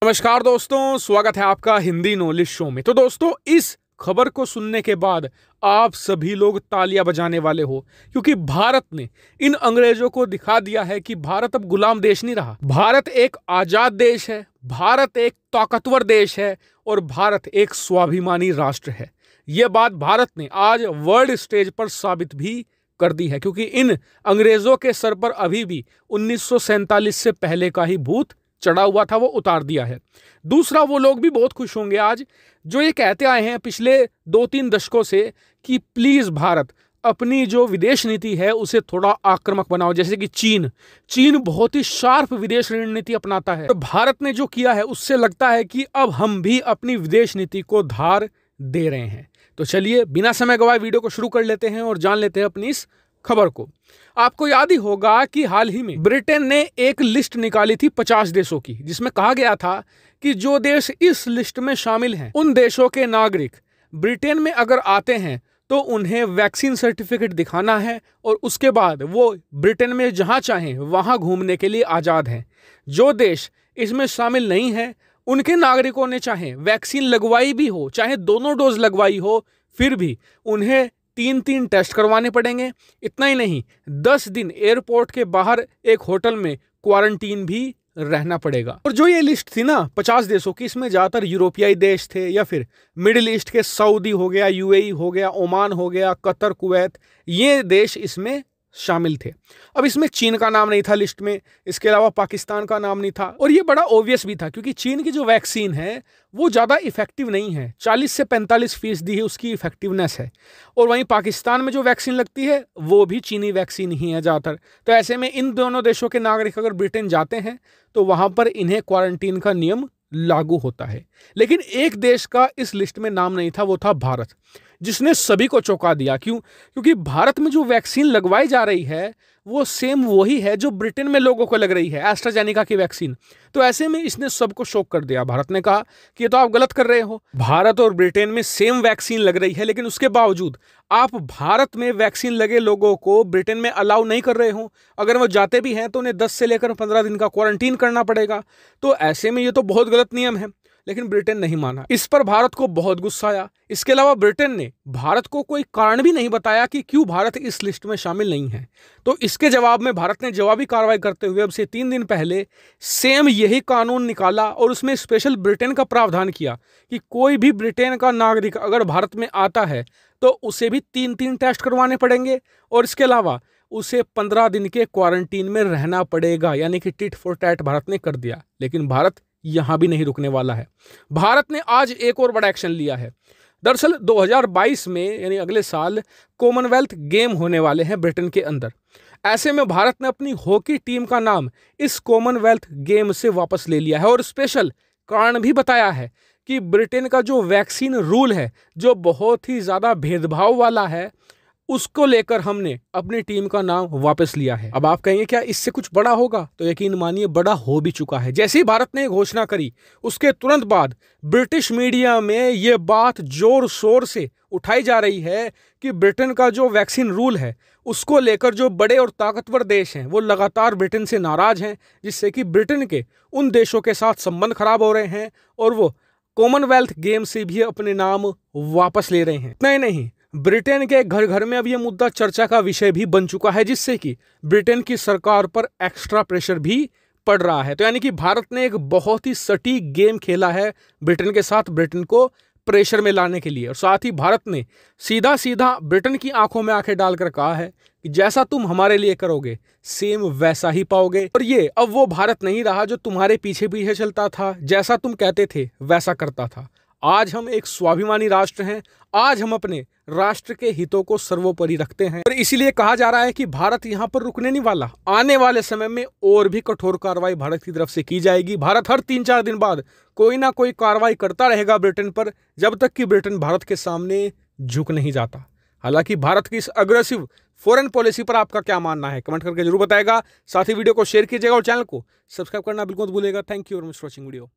नमस्कार दोस्तों, स्वागत है आपका हिंदी नॉलेज शो में। तो दोस्तों, इस खबर को सुनने के बाद आप सभी लोग तालियां बजाने वाले हो, क्योंकि भारत ने इन अंग्रेजों को दिखा दिया है कि भारत अब गुलाम देश नहीं रहा। भारत एक आजाद देश है, भारत एक ताकतवर देश है और भारत एक स्वाभिमानी राष्ट्र है। यह बात भारत ने आज वर्ल्ड स्टेज पर साबित भी कर दी है, क्योंकि इन अंग्रेजों के सर पर अभी भी 1947 से पहले का ही भूत चढ़ा हुआ था, वो उतार दिया है। दूसरा, वो लोग भी बहुत खुश होंगे आज जो ये कहते आए हैं पिछले 2-3 दशकों से कि प्लीज भारत अपनी जो विदेश नीति है उसे थोड़ा आक्रामक बनाओ। जैसे कि चीन बहुत ही शार्प विदेश रणनीति अपनाता है, तो भारत ने जो किया है उससे लगता है कि अब हम भी अपनी विदेश नीति को धार दे रहे हैं। तो चलिए बिना समय गवाए वीडियो को शुरू कर लेते हैं और जान लेते हैं अपनी इस खबर को। आपको याद ही होगा कि हाल ही में ब्रिटेन ने एक लिस्ट निकाली थी 50 देशों की, जिसमें कहा गया था कि जो देश इस लिस्ट में शामिल हैं उन देशों के नागरिक ब्रिटेन में अगर आते हैं तो उन्हें वैक्सीन सर्टिफिकेट दिखाना है और उसके बाद वो ब्रिटेन में जहां चाहें वहां घूमने के लिए आज़ाद हैं। जो देश इसमें शामिल नहीं है उनके नागरिकों ने चाहे वैक्सीन लगवाई भी हो, चाहे दोनों डोज लगवाई हो, फिर भी उन्हें 3 टेस्ट करवाने पड़ेंगे। इतना ही नहीं, 10 दिन एयरपोर्ट के बाहर एक होटल में क्वारंटीन भी रहना पड़ेगा। और जो ये लिस्ट थी ना 50 देशों की, इसमें ज़्यादातर यूरोपियाई देश थे या फिर मिडिल ईस्ट के सऊदी हो गया, यूएई हो गया, ओमान हो गया, कतर, कुवैत, ये देश इसमें शामिल थे। अब इसमें चीन का नाम नहीं था लिस्ट में, इसके अलावा पाकिस्तान का नाम नहीं था। और ये बड़ा ऑब्वियस भी था, क्योंकि चीन की जो वैक्सीन है वो ज़्यादा इफेक्टिव नहीं है, 40 से 45% ही उसकी इफेक्टिवनेस है। और वहीं पाकिस्तान में जो वैक्सीन लगती है वो भी चीनी वैक्सीन ही है ज़्यादातर। तो ऐसे में इन दोनों देशों के नागरिक अगर ब्रिटेन जाते हैं तो वहाँ पर इन्हें क्वारंटीन का नियम लागू होता है। लेकिन एक देश का इस लिस्ट में नाम नहीं था, वो था भारत, जिसने सभी को चौंका दिया। क्यों? क्योंकि भारत में जो वैक्सीन लगवाई जा रही है वो सेम वही है जो ब्रिटेन में लोगों को लग रही है, एस्ट्राजेनेका की वैक्सीन। तो ऐसे में इसने सबको शॉक कर दिया। भारत ने कहा कि ये तो आप गलत कर रहे हो, भारत और ब्रिटेन में सेम वैक्सीन लग रही है, लेकिन उसके बावजूद आप भारत में वैक्सीन लगे लोगों को ब्रिटेन में अलाउ नहीं कर रहे हो। अगर वो जाते भी हैं तो उन्हें 10 से लेकर 15 दिन का क्वारंटीन करना पड़ेगा। तो ऐसे में ये तो बहुत गलत नियम है। लेकिन ब्रिटेन नहीं माना। इस पर भारत को बहुत गुस्सा आया। इसके अलावा ब्रिटेन ने भारत को कोई कारण भी नहीं बताया कि क्यों भारत इस लिस्ट में शामिल नहीं है। तो इसके जवाब में भारत ने जवाबी कार्रवाई करते हुए अब से 3 दिन पहले सेम यही कानून निकाला और उसमें स्पेशल ब्रिटेन का प्रावधान किया कि कोई भी ब्रिटेन का नागरिक अगर भारत में आता है तो उसे भी 3 टेस्ट करवाने पड़ेंगे और इसके अलावा उसे 15 दिन के क्वारंटीन में रहना पड़ेगा। यानी कि टिट फॉर टैट भारत ने कर दिया। लेकिन भारत यहां भी नहीं रुकने वाला है। भारत ने आज एक और बड़ा एक्शन लिया है। दरअसल 2022 में यानी अगले साल कॉमनवेल्थ गेम होने वाले हैं ब्रिटेन के अंदर। ऐसे में भारत ने अपनी हॉकी टीम का नाम इस कॉमनवेल्थ गेम से वापस ले लिया है और स्पेशल कारण भी बताया है कि ब्रिटेन का जो वैक्सीन रूल है, जो बहुत ही ज़्यादा भेदभाव वाला है, उसको लेकर हमने अपनी टीम का नाम वापस लिया है। अब आप कहेंगे क्या इससे कुछ बड़ा होगा? तो यकीन मानिए बड़ा हो भी चुका है। जैसे ही भारत ने घोषणा करी उसके तुरंत बाद ब्रिटिश मीडिया में ये बात जोर शोर से उठाई जा रही है कि ब्रिटेन का जो वैक्सीन रूल है उसको लेकर जो बड़े और ताकतवर देश हैं वो लगातार ब्रिटेन से नाराज हैं, जिससे कि ब्रिटेन के उन देशों के साथ संबंध खराब हो रहे हैं और वो कॉमनवेल्थ गेम से भी अपने नाम वापस ले रहे हैं। इतना ही नहीं, ब्रिटेन के घर घर में अब यह मुद्दा चर्चा का विषय भी बन चुका है, जिससे कि ब्रिटेन की सरकार पर एक्स्ट्रा प्रेशर भी पड़ रहा है। तो यानी कि भारत ने एक बहुत ही सटीक गेम खेला है ब्रिटेन के साथ, ब्रिटेन को प्रेशर में लाने के लिए। और साथ ही भारत ने सीधा सीधा ब्रिटेन की आंखों में आंखें डालकर कहा है कि जैसा तुम हमारे लिए करोगे सेम वैसा ही पाओगे। और ये अब वो भारत नहीं रहा जो तुम्हारे पीछे पीछे चलता था, जैसा तुम कहते थे वैसा करता था। आज हम एक स्वाभिमानी राष्ट्र हैं। आज हम अपने राष्ट्र के हितों को सर्वोपरि रखते हैं और इसीलिए कहा जा रहा है कि भारत यहां पर रुकने नहीं वाला। आने वाले समय में और भी कठोर कार्रवाई भारत की तरफ से की जाएगी। भारत हर 3-4 दिन बाद कोई ना कोई कार्रवाई करता रहेगा ब्रिटेन पर, जब तक कि ब्रिटेन भारत के सामने झुक नहीं जाता। हालांकि भारत की इस अग्रेसिव फॉरेन पॉलिसी पर आपका क्या मानना है, कमेंट करके जरूर बताएगा। साथ ही वीडियो को शेयर कीजिएगा और चैनल को सब्सक्राइब करना बिल्कुल मत भूलिएगा। Thank you very much for watching video.